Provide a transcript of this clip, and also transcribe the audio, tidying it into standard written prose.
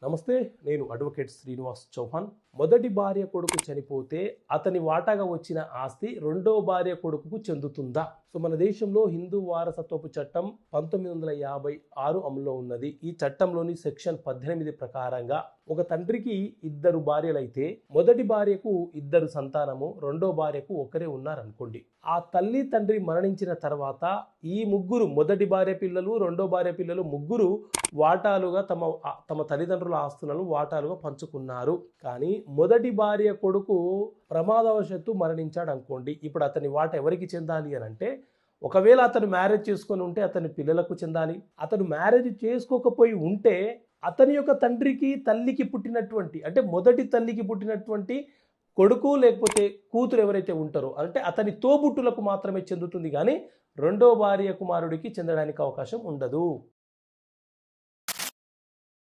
నమస్తే, నేను అడ్వకేట్ శ్రీనివాస్ చౌహాన్. మొదటి భార్య కొడుకు చనిపోతే అతని వాటాగా వచ్చిన ఆస్తి రెండో భార్య కొడుకుకు చెందుతుందా? సో మన దేశంలో హిందూ వారసత్వపు చట్టం 1956 అమల్లో ఉన్నది. ఈ చట్టంలోని సెక్షన్ 18 ప్రకారంగా ఒక తండ్రికి ఇద్దరు భార్యలైతే మొదటి భార్యకు ఇద్దరు సంతానము, రెండో భార్యకు ఒకరే ఉన్నారనుకోండి. ఆ తల్లి తండ్రి మరణించిన తర్వాత ఈ ముగ్గురు, మొదటి భార్య పిల్లలు, రెండో భార్య పిల్లలు ముగ్గురు వాటాలుగా తమ తల్లిదండ్రుల ఆస్తులను వాటాలుగా పంచుకున్నారు. కానీ మొదటి భార్య కొడుకు ప్రమాదవశాత్తు మరణించాడు అనుకోండి. ఇప్పుడు అతని వాటా ఎవరికి చెందాలి అని అంటే, ఒకవేళ అతను మ్యారేజ్ చేసుకొని ఉంటే అతని పిల్లలకు చెందాలి. అతను మ్యారేజ్ చేసుకోకపోయి ఉంటే అతని యొక్క తండ్రికి తల్లికి పుట్టినటువంటి, అంటే మొదటి తల్లికి పుట్టినటువంటి కొడుకు లేకపోతే కూతురు ఎవరైతే ఉంటారో అంటే అతని తోబుట్టులకు మాత్రమే చెందుతుంది. కానీ రెండో భార్య కుమారుడికి చెందడానికి అవకాశం ఉండదు.